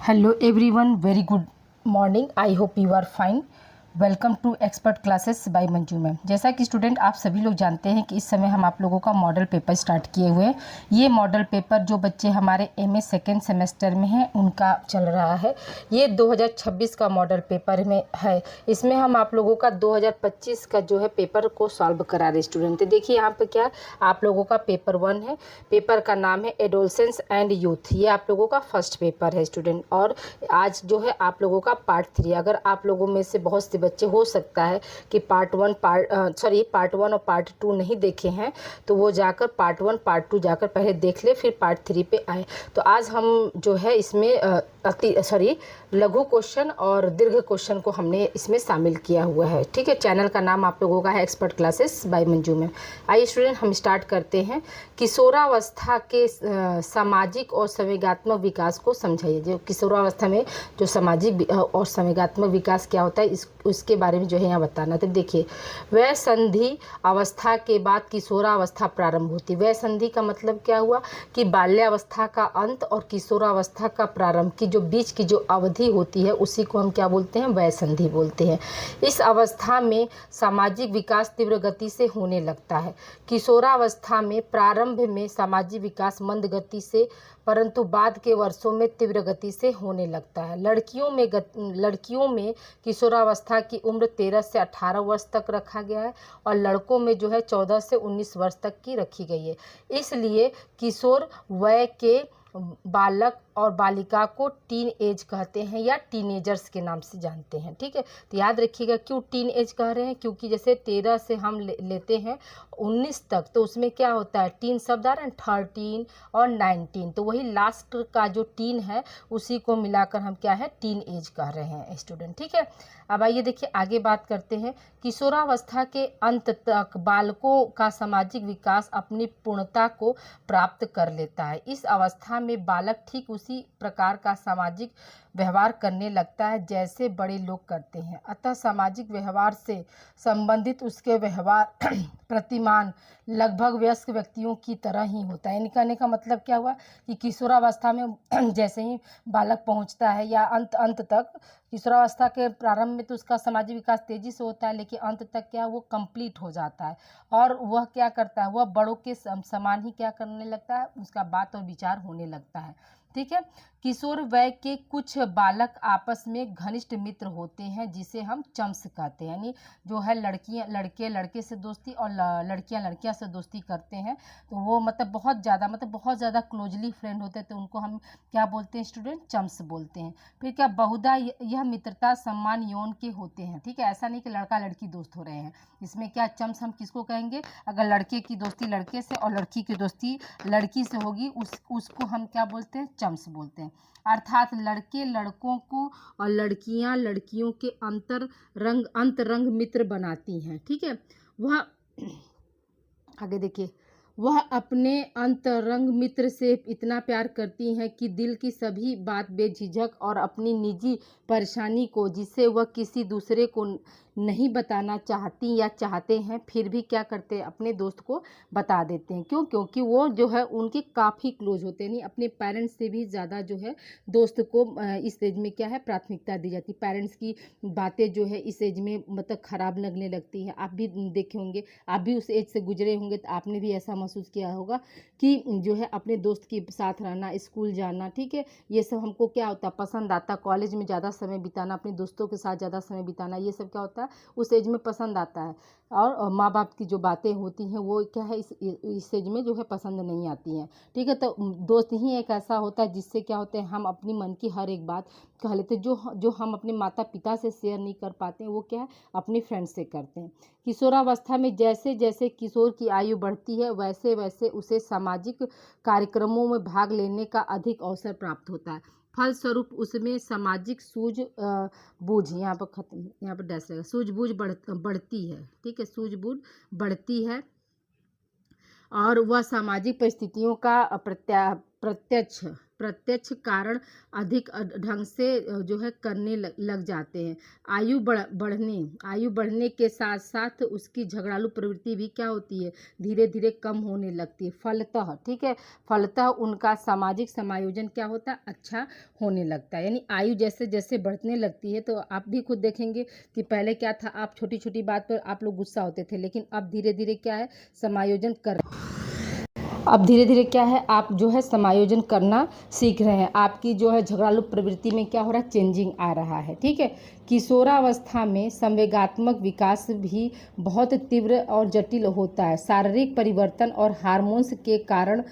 Hello everyone, very good morning. I hope you are fine. Welcome to expert classes by Manju ma'am. जैसा कि student आप सभी लोग जानते हैं कि इस समय हम आप लोगों का मॉडल पेपर स्टार्ट किए हुए हैं। ये मॉडल पेपर जो बच्चे हमारे एमए सेकेंड सेमेस्टर में हैं उनका चल रहा है। ये 2026 का मॉडल पेपर में है। इसमें हम आप लोगों का 2025 का जो है पेपर को सॉल्व करा रहे स्टूडेंट। तो देखिए यहाँ पे क्या आप लोगों का पेपर 1 है। पेपर का नाम है एडोलसेंस एंड यूथ। ये आप लोगों का फर्स्ट पेपर है स्टूडेंट। और आज जो है आप लोगों का पार्ट 3। अगर आप लोगों में से बहुत से बच्चे हो सकता है कि पार्ट 1 और पार्ट 2 नहीं देखे हैं, तो वो जाकर पार्ट 1 पार्ट 2 जाकर पहले देख ले, फिर पार्ट 3 पे आए। तो आज हम जो है इसमें लघु क्वेश्चन और दीर्घ क्वेश्चन को हमने इसमें शामिल किया हुआ है। ठीक है, चैनल का नाम आप लोगों का है expert classes by Manju ma'am. आइए स्टूडेंट हम स्टार्ट करते हैं। किशोरावस्था के सामाजिक और संवेगात्मक विकास को समझाइए। जो किशोरावस्था में जो सामाजिक और संवेगात्मक विकास क्या होता है उसके बारे में जो है यहाँ बताना। तो देखिए, वह संधि अवस्था के बाद किशोरावस्था प्रारंभ होती है। वह संधि का मतलब क्या हुआ कि बाल्यावस्था का अंत और किशोरावस्था का प्रारंभ की जो बीच की जो अवधि होती है उसी को हम क्या बोलते हैं, वह संधि बोलते हैं। इस अवस्था में सामाजिक विकास तीव्र गति से होने लगता है। किशोरावस्था में प्रारंभ में सामाजिक विकास मंद गति से परंतु बाद के वर्षों में तीव्र गति से होने लगता है। लड़कियों में किशोरावस्था की उम्र 13 से 18 वर्ष तक रखा गया है और लड़कों में जो है 14 से 19 वर्ष तक की रखी गई है। इसलिए किशोर वय के बालक और बालिका को टीन एज कहते हैं या टीनेजर्स के नाम से जानते हैं। ठीक है, तो याद रखिएगा क्यों टीन एज कह रहे हैं, क्योंकि जैसे 13 से हम लेते हैं 19 तक, तो उसमें क्या होता है, टीन शब्द आ रहा है 13 और 19, तो वही लास्ट का जो टीन है उसी को मिलाकर हम क्या है, टीन एज कह रहे हैं स्टूडेंट। ठीक है, अब आइए देखिए आगे बात करते हैं। किशोरावस्था के अंत तक बालकों का सामाजिक विकास अपनी पूर्णता को प्राप्त कर लेता है। इस अवस्था में बालक ठीक उसी प्रकार का सामाजिक व्यवहार करने लगता है जैसे बड़े लोग करते हैं। अतः सामाजिक व्यवहार से संबंधित उसके व्यवहार प्रतिमान लगभग वयस्क व्यक्तियों की तरह ही होता है। कहने का मतलब क्या हुआ कि किशोरावस्था में जैसे ही बालक पहुंचता है या अंत तक, किशोरावस्था के प्रारंभ में तो उसका सामाजिक विकास तेजी से होता है, लेकिन अंत तक क्या वो कंप्लीट हो जाता है और वह क्या करता है, वह बड़ों के समान ही क्या करने लगता है, उसका बात और विचार होने लगता है। ठीक है, किशोर वय के कुछ बालक आपस में घनिष्ठ मित्र होते हैं जिसे हम चम्स कहते हैं। यानी जो है लड़कियां लड़के से दोस्ती और लड़कियां से दोस्ती करते हैं, तो वो मतलब बहुत ज़्यादा क्लोजली फ्रेंड होते हैं, तो उनको हम क्या बोलते हैं स्टूडेंट, चम्स बोलते हैं। फिर क्या बहुधा यह मित्रता सम्मान यौन के होते हैं। ठीक है, ऐसा नहीं कि लड़का लड़की दोस्त हो रहे हैं। इसमें क्या चम्स हम किसको कहेंगे, अगर लड़के की दोस्ती लड़के से और लड़की की दोस्ती लड़की से होगी उसको हम क्या बोलते हैं, चम्स बोलते हैं। अर्थात लड़के लड़कों को और लड़कियां लड़कियों के अंतरंग मित्र बनाती हैं। ठीक है, वह आगे देखिए, वह अपने अंतरंग मित्र से इतना प्यार करती हैं कि दिल की सभी बात बेझिझक और अपनी निजी परेशानी को जिसे वह किसी दूसरे को नहीं बताना चाहती या चाहते हैं, फिर भी क्या करते हैं, अपने दोस्त को बता देते हैं। क्यों, क्योंकि वो जो है उनके काफ़ी क्लोज होते हैं। नहीं, अपने पेरेंट्स से भी ज़्यादा जो है दोस्त को इस एज में क्या है, प्राथमिकता दी जाती है। पेरेंट्स की बातें जो है इस एज में मतलब ख़राब लगने लगती हैं। आप भी देखे होंगे, आप भी उस एज से गुजरे होंगे, तो आपने भी ऐसा महसूस किया होगा कि जो है अपने दोस्त के साथ रहना, स्कूल जाना, ठीक है, ये सब हमको क्या होता है, पसंद आता। कॉलेज में ज़्यादा समय बिताना, अपने दोस्तों के साथ ज़्यादा समय बिताना, ये सब क्या होता है, उस एज में पसंद आता है। और माँ बाप की जो बातें होती हैं वो क्या है, इस एज में जो है पसंद नहीं आती हैं। ठीक है, तो दोस्त ही एक ऐसा होता है जिससे क्या होता है, हम अपनी मन की हर एक बात कह लेते हैं। जो हम अपने माता पिता से शेयर नहीं कर पाते हैं, वो क्या है, अपने फ्रेंड से करते हैं। किशोरावस्था में जैसे जैसे किशोर की आयु बढ़ती है वैसे वैसे उसे सामाजिक कार्यक्रमों में भाग लेने का अधिक अवसर प्राप्त होता है। फलस्वरूप उसमें सामाजिक सूझबूझ, यहाँ पर डैश रहेगा, सूझबूझ बढ़ती है। ठीक है, सूझबूझ बढ़ती है और वह सामाजिक परिस्थितियों का प्रत्यक्ष प्रत्यक्ष कारण अधिक ढंग से जो है करने लग जाते हैं। आयु बढ़ने के साथ साथ उसकी झगड़ालू प्रवृत्ति भी क्या होती है, धीरे धीरे कम होने लगती है। फलतः, ठीक है, फलतः उनका सामाजिक समायोजन क्या होता है, अच्छा होने लगता है। यानी आयु जैसे जैसे बढ़ने लगती है, तो आप भी खुद देखेंगे कि पहले क्या था, आप छोटी छोटी बात पर आप लोग गुस्सा होते थे, लेकिन अब धीरे धीरे क्या है, समायोजन कर अब धीरे धीरे क्या है, आप जो है समायोजन करना सीख रहे हैं। आपकी जो है झगड़ालू प्रवृत्ति में क्या हो रहा है, चेंजिंग आ रहा है। ठीक है, किशोरावस्था में संवेगात्मक विकास भी बहुत तीव्र और जटिल होता है। शारीरिक परिवर्तन और हार्मोन्स के कारण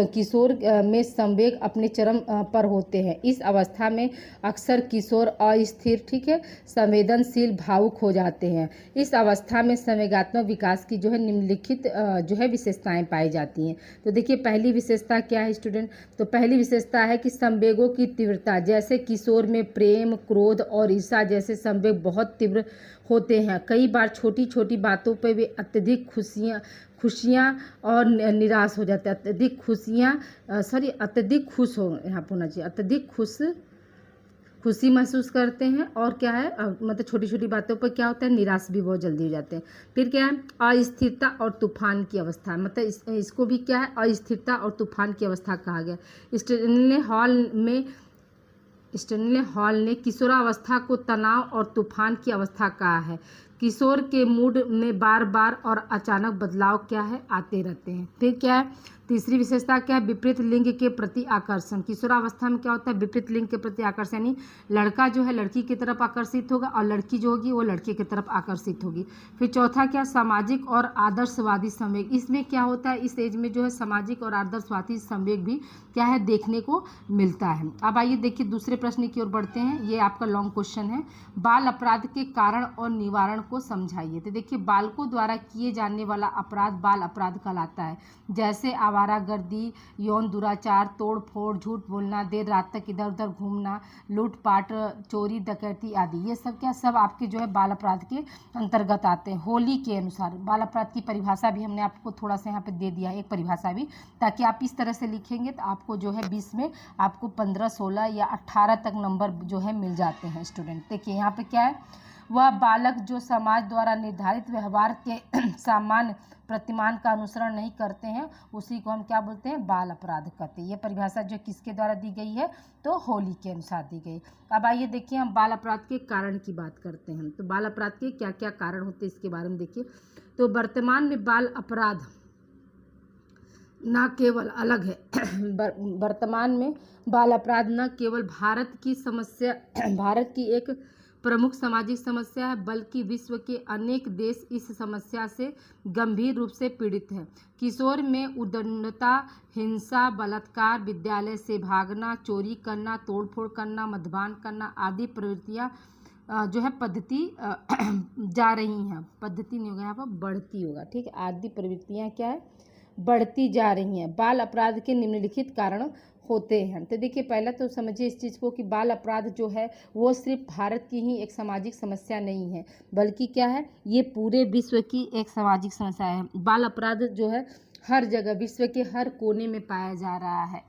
किशोर में संवेग अपने चरम पर होते हैं। इस अवस्था में अक्सर किशोर अस्थिर, ठीक है, संवेदनशील, भावुक हो जाते हैं। इस अवस्था में संवेगात्मक विकास की जो है निम्नलिखित जो है विशेषताएं पाई जाती हैं। तो देखिए, पहली विशेषता क्या है स्टूडेंट, तो पहली विशेषता है कि संवेगों की तीव्रता, जैसे किशोर में प्रेम, क्रोध और ईर्ष्या जैसे संवेग बहुत तीव्र होते हैं। कई बार छोटी छोटी बातों पर भी अत्यधिक खुशियाँ और निराश हो जाते हैं। अत्यधिक अत्यधिक खुश हो, यहाँ पर होना चाहिए, अत्यधिक खुशी महसूस करते हैं। और क्या है, मतलब छोटी छोटी बातों पर क्या होता है, निराश भी बहुत जल्दी हो जाते हैं। फिर क्या है, अस्थिरता और तूफान की अवस्था, मतलब इसको भी क्या है, अस्थिरता और तूफान की अवस्था कहा गया। स्टेनले हॉल ने किशोरावस्था को तनाव और तूफान की अवस्था कहा है। किशोर के मूड में बार बार और अचानक बदलाव क्या है, आते रहते हैं। फिर क्या है, तीसरी विशेषता क्या है, विपरीत लिंग के प्रति आकर्षण। किशोरावस्था में क्या होता है, विपरीत लिंग के प्रति आकर्षण, यानी लड़का जो है लड़की की तरफ आकर्षित होगा और लड़की जो होगी वो लड़के की तरफ आकर्षित होगी। फिर चौथा क्या, सामाजिक और आदर्शवादी संवेग। इसमें क्या होता है, इस एज में जो है सामाजिक और आदर्शवादी संवेग भी क्या है, देखने को मिलता है। अब आइए देखिए दूसरे प्रश्न की ओर बढ़ते हैं। ये आपका लॉन्ग क्वेश्चन है, बाल अपराध के कारण और निवारण को समझाइए। तो देखिए, बालकों द्वारा किए जाने वाला अपराध बाल अपराध कहलाता है, जैसे आवारागर्दी, यौन दुराचार, तोड़ फोड़, झूठ बोलना, देर रात तक इधर उधर घूमना, लूटपाट, चोरी डकैती आदि। ये सब क्या, सब आपके जो है बाल अपराध के अंतर्गत आते हैं। होली के अनुसार बाल अपराध की परिभाषा भी हमने आपको थोड़ा सा यहाँ पे दे दिया है, एक परिभाषा भी, ताकि आप इस तरह से लिखेंगे तो आपको जो है 20 में आपको 15, 16 या 18 तक नंबर जो है मिल जाते हैं स्टूडेंट। देखिए यहाँ पे क्या है, वह बालक जो समाज द्वारा निर्धारित व्यवहार के सामान्य प्रतिमान का अनुसरण नहीं करते हैं, उसी को हम क्या बोलते हैं, बाल अपराध कहते हैं। ये परिभाषा जो किसके द्वारा दी गई है, तो होली के अनुसार दी गई। अब आइए देखिए, हम बाल अपराध के कारण की बात करते हैं। तो बाल अपराध के क्या क्या कारण होते हैं इसके बारे में देखिए। तो वर्तमान में बाल अपराध न केवल अलग है वर्तमान में बाल अपराध न केवल भारत की एक प्रमुख सामाजिक समस्या है, बल्कि विश्व के अनेक देश इस समस्या से गंभीर रूप से पीड़ित हैं। किशोर में उद्दंडता, हिंसा, बलात्कार, विद्यालय से भागना, चोरी करना, तोड़फोड़ करना, मद्यपान करना आदि प्रवृत्तियां जो है पद्धति जा रही हैं। पद्धति नहीं होगा यहाँ पर, बढ़ती होगा, ठीक है। आदि प्रवृत्तियां क्या है, बढ़ती जा रही हैं। बाल अपराध के निम्नलिखित कारण होते हैं। तो देखिए, पहला तो समझिए इस चीज़ को कि बाल अपराध जो है वो सिर्फ भारत की ही एक सामाजिक समस्या नहीं है, बल्कि क्या है, ये पूरे विश्व की एक सामाजिक समस्या है। बाल अपराध जो है हर जगह, विश्व के हर कोने में पाया जा रहा है।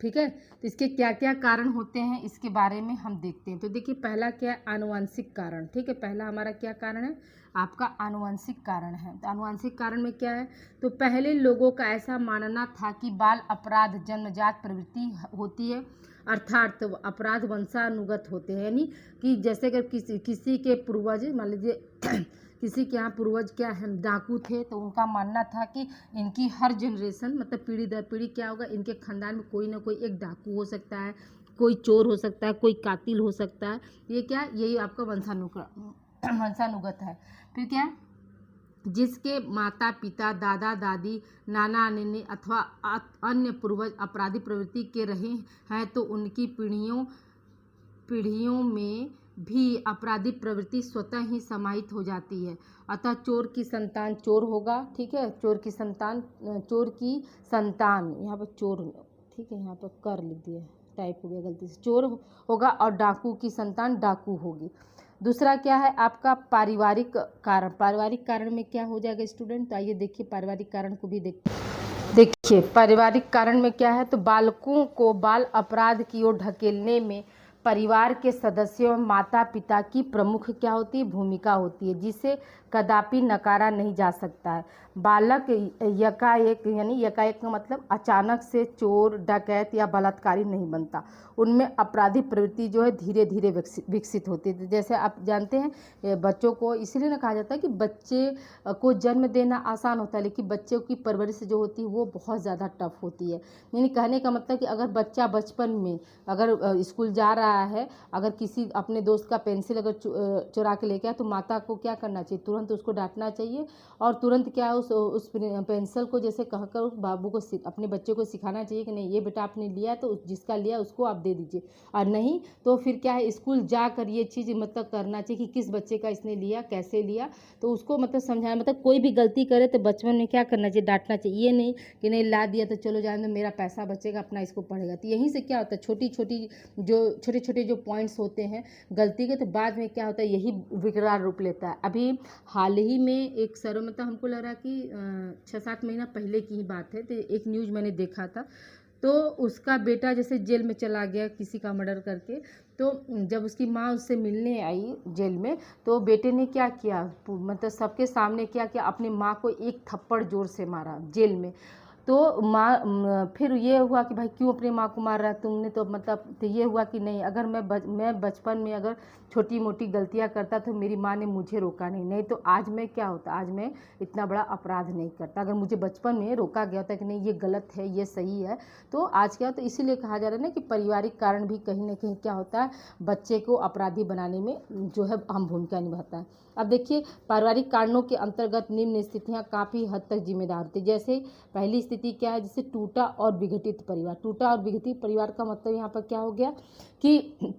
ठीक है, तो इसके क्या क्या कारण होते हैं इसके बारे में हम देखते हैं। तो देखिए, पहला क्या है, आनुवंशिक कारण। ठीक है, पहला हमारा क्या कारण है, आपका आनुवंशिक कारण है। तो आनुवंशिक कारण में क्या है, तो पहले लोगों का ऐसा मानना था कि बाल अपराध जन्मजात प्रवृत्ति होती है, अर्थात तो अपराध वंशानुगत होते हैं। यानी कि जैसे अगर किसी के पूर्वज, मान लीजिए किसी के यहाँ पूर्वज क्या है, डाकू थे, तो उनका मानना था कि इनकी हर जनरेशन, मतलब पीढ़ी दर पीढ़ी क्या होगा, इनके खानदान में कोई ना कोई एक डाकू हो सकता है, कोई चोर हो सकता है, कोई कातिल हो सकता है। ये क्या, यही आपका वंशानुगत है। फिर क्या, जिसके माता पिता, दादा दादी, नाना नानी अथवा अन्य पूर्वज अपराधी प्रवृत्ति के रहे हैं, तो उनकी पीढ़ियों में भी अपराधी प्रवृत्ति स्वतः ही समाहित हो जाती है। अतः चोर की संतान चोर होगा, ठीक है, चोर की संतान यहाँ पर चोर, ठीक है, यहाँ पर कर लिख दिया, टाइप हो गया गलती से, चोर होगा, और डाकू की संतान डाकू होगी। दूसरा क्या है आपका पारिवारिक कारण। पारिवारिक कारण में क्या हो जाएगा स्टूडेंट, तो आइए देखिए पारिवारिक कारण को भी देखते हैं। देखिए पारिवारिक कारण में क्या है, तो बालकों को बाल अपराध की ओर ढकेलने में परिवार के सदस्यों माता पिता की प्रमुख क्या होती है भूमिका होती है, जिसे कदापि नकारा नहीं जा सकता है। बालक यकाएक यानी यकाएक का मतलब अचानक से चोर डकैत या बलात्कारी नहीं बनता, उनमें अपराधी प्रवृत्ति जो है धीरे धीरे विकसित होती है। जैसे आप जानते हैं बच्चों को इसीलिए ना कहा जाता है कि बच्चे को जन्म देना आसान होता है, लेकिन बच्चों की परवरिश जो होती है वो बहुत ज़्यादा टफ होती है। यानी कहने का मतलब कि अगर बच्चा बचपन में अगर स्कूल जा रहा है, अगर किसी अपने दोस्त का पेंसिल अगर चुरा के लेके आया, तो माता को क्या करना चाहिए, तुरंत उसको डांटना चाहिए और तुरंत क्या है उस पेंसिल को जैसे कहकर उस बाबू को अपने बच्चे को सिखाना चाहिए कि नहीं ये बेटा आपने लिया तो जिसका लिया उसको आप दे दीजिए, और नहीं तो फिर क्या है स्कूल जाकर ये चीज़ मतलब करना चाहिए कि किस बच्चे का इसने लिया कैसे लिया, तो उसको मतलब समझाना। मतलब कोई भी गलती करे तो बचपन में क्या करना चाहिए, डांटना चाहिए। ये नहीं कि नहीं ला दिया तो चलो जाने दो, मेरा पैसा बचेगा अपना इसको पढ़ेगा। तो यहीं से क्या होता है छोटे छोटे जो पॉइंट्स होते हैं गलती के, तो बाद में क्या होता है यही विकराल रूप लेता है। अभी हाल ही में एक सर मतलब हमको लग रहा कि 6-7 महीना पहले की ही बात है, तो एक न्यूज़ मैंने देखा था, तो उसका बेटा जैसे जेल में चला गया किसी का मर्डर करके, तो जब उसकी माँ उससे मिलने आई जेल में, तो बेटे ने क्या किया, मतलब सबके सामने क्या किया, अपनी माँ को एक थप्पड़ जोर से मारा जेल में। तो माँ फिर ये हुआ कि भाई क्यों अपनी माँ को मार रहा है तुमने, तो मतलब तो ये हुआ कि नहीं अगर मैं बचपन में अगर छोटी मोटी गलतियाँ करता तो मेरी माँ ने मुझे रोका नहीं तो आज मैं क्या होता, आज मैं इतना बड़ा अपराध नहीं करता। अगर मुझे बचपन में रोका गया होता कि नहीं ये गलत है ये सही है, तो आज क्या होता। इसीलिए कहा जा रहा है ना कि पारिवारिक कारण भी कहीं ना कहीं क्या होता है बच्चे को अपराधी बनाने में जो है अहम भूमिका निभाता है। अब देखिए पारिवारिक कारणों के अंतर्गत निम्न स्थितियाँ काफ़ी हद तक जिम्मेदार होती है। जैसे पहली स्थिति क्या है, जैसे टूटा और विघटित परिवार। टूटा और विघटित परिवार का मतलब यहाँ पर क्या हो गया कि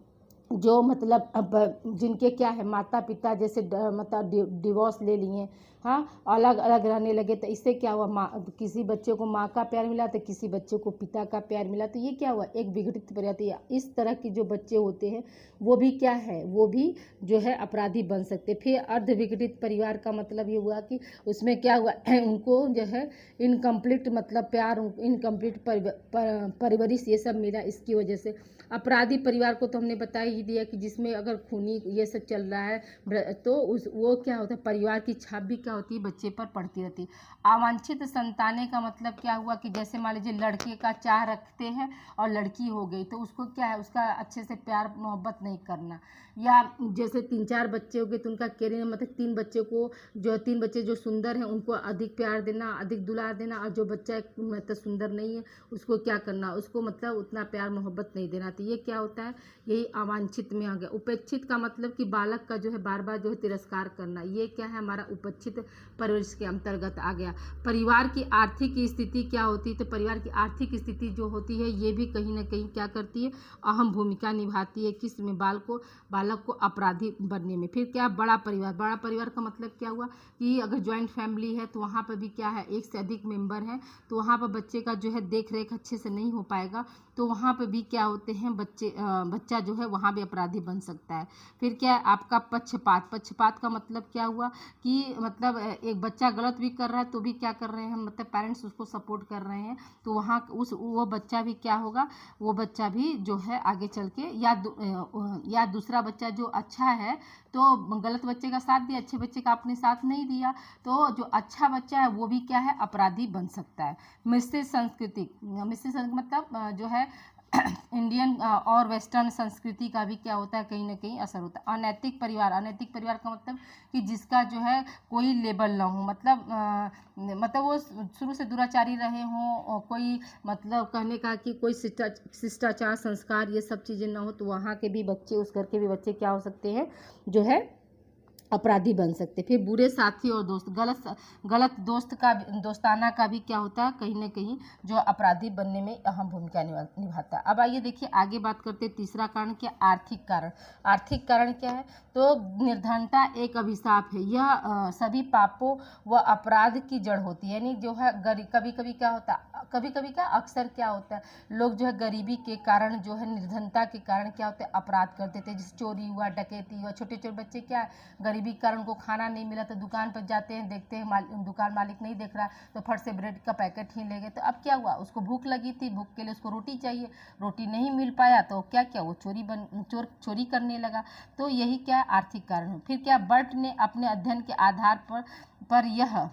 जो मतलब अब जिनके क्या है माता पिता जैसे मतलब डिवोर्स ले लिए, हाँ अलग अलग रहने लगे, तो इससे क्या हुआ माँ किसी बच्चे को माँ का प्यार मिला तो किसी बच्चे को पिता का प्यार मिला, तो ये क्या हुआ एक विघटित परिवार। इस तरह के जो बच्चे होते हैं वो भी क्या है वो भी जो है अपराधी बन सकते। फिर अर्ध विघटित परिवार का मतलब ये हुआ कि उसमें क्या हुआ उनको जो है इनकम्प्लीट मतलब प्यार इनकम्प्लीट परवरिश ये सब मिला, इसकी वजह से। अपराधी परिवार को तो हमने बता ही दिया कि जिसमें अगर खूनी ये सब चल रहा है तो वो क्या होता है परिवार की छाप भी क्या होती है बच्चे पर पड़ती रहती है। अवांछित संतानें का मतलब क्या हुआ कि जैसे मान लीजिए लड़के का चाह रखते हैं और लड़की हो गई तो उसको क्या है उसका अच्छे से प्यार मोहब्बत नहीं करना, या जैसे 3-4 बच्चे हो गए तो उनका केयरिंग मतलब 3 बच्चे जो सुंदर हैं उनको अधिक प्यार देना अधिक दुलार देना, और जो बच्चा मतलब सुंदर नहीं है उसको क्या करना उसको मतलब उतना प्यार मोहब्बत नहीं देना। तो ये क्या होता है यही अवांछित में आ गया। उपेक्षित का मतलब कि बालक का जो है बार बार जो है तिरस्कार करना, ये क्या है हमारा उपेक्षित परवरिश के अंतर्गत आ गया। परिवार की आर्थिक स्थिति क्या होती है, तो परिवार की आर्थिक स्थिति जो होती है ये भी कहीं ना कहीं क्या करती है अहम भूमिका निभाती है किस में बालक को अपराधी बनने में। फिर क्या बड़ा परिवार का मतलब क्या हुआ कि अगर ज्वाइंट फैमिली है तो वहाँ पर भी क्या है एक से अधिक मेंबर हैं, तो वहाँ पर बच्चे का जो है देख रेख अच्छे से नहीं हो पाएगा, तो वहाँ पर भी क्या होते हैं बच्चा जो है वहाँ भी अपराधी बन सकता है। फिर क्या है आपका पक्षपात का मतलब क्या हुआ कि मतलब एक बच्चा गलत भी कर रहा है तो भी क्या कर रहे हैं मतलब पेरेंट्स उसको सपोर्ट कर रहे हैं, तो वहाँ वो बच्चा भी क्या होगा वो बच्चा भी जो है आगे चल के या दूसरा बच्चा जो अच्छा है तो गलत बच्चे का साथ दिया अच्छे बच्चे का आपने साथ नहीं दिया, तो जो अच्छा बच्चा है वो भी क्या है अपराधी बन सकता है। मिश्रित संस्कृति मतलब जो है इंडियन और वेस्टर्न संस्कृति का भी क्या होता है कहीं ना कहीं असर होता है। अनैतिक परिवार का मतलब कि जिसका जो है कोई लेबल ना हो, मतलब वो शुरू से दुराचारी रहे हों, कोई मतलब कहने का कि कोई शिष्टाचार संस्कार ये सब चीज़ें ना हो, तो वहाँ के भी बच्चे उस घर के भी बच्चे क्या हो सकते हैं जो है अपराधी बन सकते। फिर बुरे साथी और दोस्त गलत दोस्ताना का भी क्या होता है कहीं ना कहीं जो अपराधी बनने में अहम भूमिका निभाता है। अब आइए देखिए आगे बात करते हैं तीसरा कारण क्या आर्थिक कारण क्या है, तो निर्धनता एक अभिशाप है। यह सभी पापों व अपराध की जड़ होती है, यानी जो है कभी कभी क्या होता है कभी कभी क्या अक्सर क्या होता है, लोग जो है गरीबी के कारण जो है, निर्धनता के कारण क्या होता है, अपराध करते थे, जैसे चोरी हुआ, डकैती हुआ। छोटे छोटे बच्चे क्या है, गरीबी के कारण उनको खाना नहीं मिला तो दुकान पर जाते हैं, देखते हैं दुकान मालिक नहीं देख रहा तो फट से ब्रेड का पैकेट ही ले गए। तो अब क्या हुआ, उसको भूख लगी थी, भूख के लिए उसको रोटी चाहिए, रोटी नहीं मिल पाया तो क्या क्या वो चोरी करने लगा। तो यही क्या है, आर्थिक कारण है। फिर क्या, बर्ट ने अपने अध्ययन के आधार पर यह,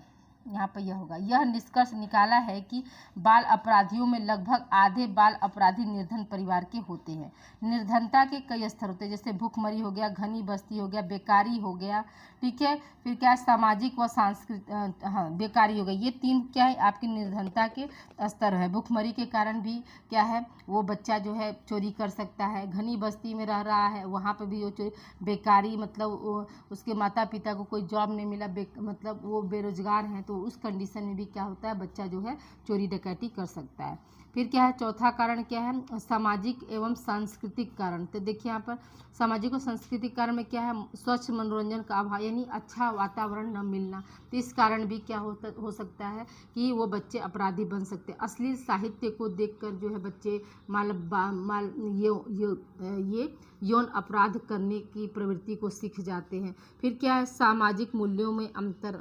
यहाँ पर यह होगा, यह निष्कर्ष निकाला है कि बाल अपराधियों में लगभग आधे बाल अपराधी निर्धन परिवार के होते हैं। निर्धनता के कई स्तर होते हैं, जैसे भूखमरी हो गया, घनी बस्ती हो गया, बेकारी हो गया, ठीक है। फिर क्या है, सामाजिक व सांस्कृतिक, हाँ बेकारी हो गई। ये 3 क्या है आपकी निर्धनता के स्तर है। भूखमरी के कारण भी क्या है, वो बच्चा जो है चोरी कर सकता है। घनी बस्ती में रह रहा है, वहाँ पर भी वो चोरी। बेकारी मतलब उसके माता पिता को कोई जॉब नहीं मिला, मतलब वो बेरोजगार हैं, तो उस कंडीशन में भी क्या होता है, बच्चा जो है चोरी डकैती कर सकता है। फिर क्या है, चौथा कारण क्या है, सामाजिक एवं सांस्कृतिक कारण। तो देखिए यहाँ पर सामाजिक और सांस्कृतिक कारण में क्या है, स्वच्छ मनोरंजन का अभाव, यानी अच्छा वातावरण न मिलना। तो इस कारण भी क्या हो सकता है कि वो बच्चे अपराधी बन सकते हैं। अश्लील साहित्य को देखकर जो है बच्चे ये यौन अपराध करने की प्रवृत्ति को सीख जाते हैं। फिर क्या है, सामाजिक मूल्यों में अंतर,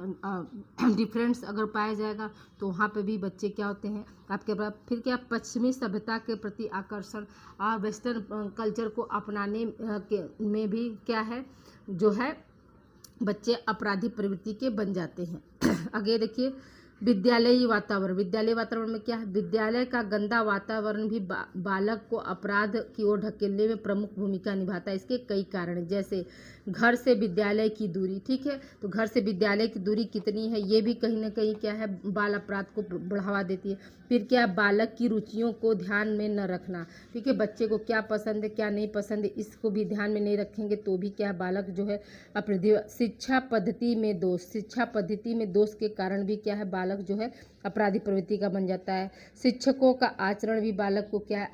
डिफरेंस अगर पाया जाएगा तो वहाँ पे भी बच्चे क्या होते हैं आपके पास। फिर क्या, पश्चिमी सभ्यता के प्रति आकर्षण और वेस्टर्न कल्चर को अपनाने में भी क्या है, जो है बच्चे अपराधी प्रवृत्ति के बन जाते हैं। आगे देखिए, विद्यालयी वातावरण। विद्यालय वातावरण में क्या है, विद्यालय का गंदा वातावरण भी बालक को अपराध की ओर ढकेलने में प्रमुख भूमिका निभाता है। इसके कई कारण हैं, जैसे घर से विद्यालय की दूरी, ठीक है। तो घर से विद्यालय की दूरी कितनी है, ये भी कहीं ना कहीं क्या है, बाल अपराध को बढ़ावा देती है। फिर क्या, बालक की रुचियों को ध्यान में न रखना, ठीक है। बच्चे को क्या पसंद है क्या नहीं पसंद है, इसको भी ध्यान में नहीं रखेंगे तो भी क्या है, बालक जो है अपराधी। शिक्षा पद्धति में दोष। शिक्षा पद्धति में दोष के कारण भी क्या है, बालक जो है अपराधी प्रवृत्ति का बन जाता है। शिक्षकों का आचरण भी बालक को क्या है,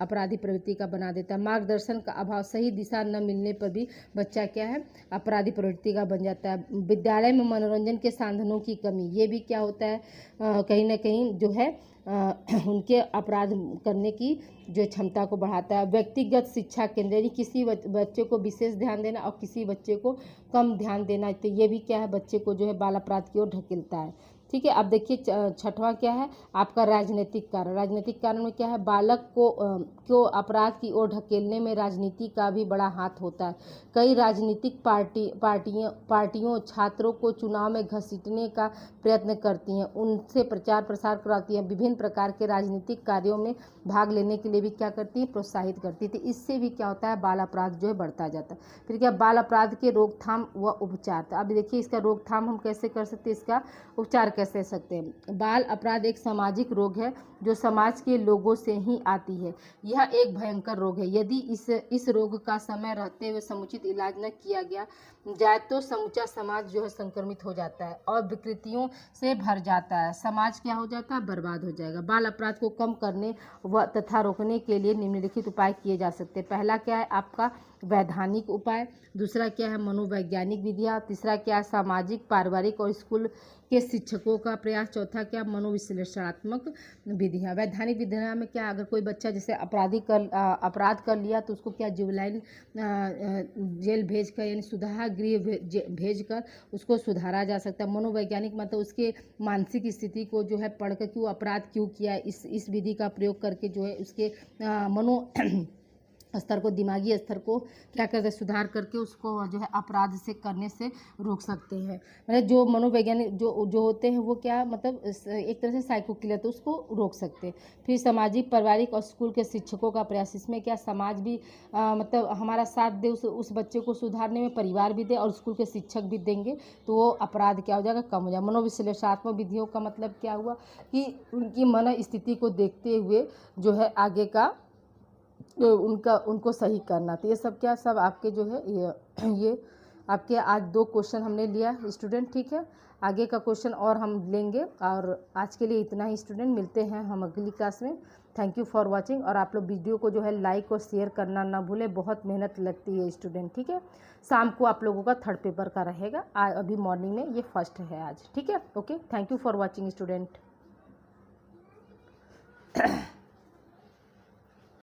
अपराधी प्रवृत्ति का बना देता है। मार्गदर्शन का अभाव, सही दिशा न मिलने पर भी बच्चा क्या है, अपराधी प्रवृत्ति का बन जाता है। विद्यालय में मनोरंजन के साधनों की कमी, ये भी क्या होता है, कहीं ना कहीं जो है उनके अपराध करने की जो क्षमता को बढ़ाता है। व्यक्तिगत शिक्षा केंद्र, यानी किसी बच्चे को विशेष ध्यान देना और किसी बच्चे को कम ध्यान देना, तो ये भी क्या है, बच्चे को जो है बाल अपराध की ओर ढकेलता है, ठीक है। अब देखिए छठवां क्या है आपका, राजनीतिक कारण। राजनीतिक कारण में क्या है, बालक को अपराध की ओर ढकेलने में राजनीति का भी बड़ा हाथ होता है। कई राजनीतिक पार्टियों छात्रों को चुनाव में घसीटने का प्रयत्न करती हैं, उनसे प्रचार प्रसार कराती हैं, विभिन्न प्रकार के राजनीतिक कार्यों में भाग लेने के लिए भी क्या करती है, प्रोत्साहित करती है। तो इससे भी क्या होता है, बाल अपराध जो है बढ़ता जाता है। फिर क्या, बाल अपराध के रोकथाम व उपचार। तो अब देखिए इसका रोकथाम हम कैसे कर सकते हैं, इसका उपचार कैसे सकते हैं। बाल अपराध एक सामाजिक रोग है जो समाज के लोगों से ही आती है। यह एक भयंकर रोग है। यदि इस रोग का समय रहते हुए समुचित इलाज न किया गया जाए तो समूचा समाज जो है संक्रमित हो जाता है और विकृतियों से भर जाता है। समाज क्या हो जाता है, बर्बाद हो जाएगा। बाल अपराध को कम करने व तथा रोकने के लिए निम्नलिखित उपाय किए जा सकते हैं। पहला क्या है आपका, वैधानिक उपाय। दूसरा क्या है, मनोवैज्ञानिक विधियाँ। तीसरा क्या है, सामाजिक, पारिवारिक और स्कूल के शिक्षकों का प्रयास। चौथा क्या, मनोविश्लेषणात्मक विधियाँ। वैधानिक विधियाँ में क्या, अगर कोई बच्चा जैसे अपराध कर लिया तो उसको क्या, जुवेनाइल जेल भेजकर, यानी सुधार गृह भेजकर उसको सुधारा जा सकता है। मनोवैज्ञानिक मतलब उसके मानसिक स्थिति को जो है पढ़कर कि वो अपराध क्यों किया, इस विधि का प्रयोग करके जो है उसके मनो स्तर को, दिमागी स्तर को क्या करते हैं, सुधार करके उसको जो है अपराध से करने से रोक सकते हैं। मतलब जो मनोवैज्ञानिक जो होते हैं वो क्या, मतलब एक तरह से साइको किलर, तो उसको रोक सकते हैं। फिर सामाजिक, पारिवारिक और स्कूल के शिक्षकों का प्रयास। इसमें क्या, समाज भी मतलब हमारा साथ दे, उस बच्चे को सुधारने में परिवार भी दे और स्कूल के शिक्षक भी देंगे तो वो अपराध क्या हो जाएगा, कम हो जाएगा। मनोविश्लेषणात्मक विधियों का मतलब क्या हुआ कि उनकी मन स्थिति को देखते हुए जो है आगे का उनको सही करना। तो ये सब क्या, सब आपके जो है ये आपके आज 2 क्वेश्चन हमने लिया स्टूडेंट, ठीक है। आगे का क्वेश्चन और हम लेंगे और आज के लिए इतना ही स्टूडेंट, मिलते हैं हम अगली क्लास में। Thank you for watching. और आप लोग वीडियो को जो है लाइक और शेयर करना ना भूलें, बहुत मेहनत लगती है स्टूडेंट, ठीक है। शाम को आप लोगों का 3rd पेपर का रहेगा, अभी मॉर्निंग में ये 1st है आज, ठीक है। Okay, thank you for watching student. हैं।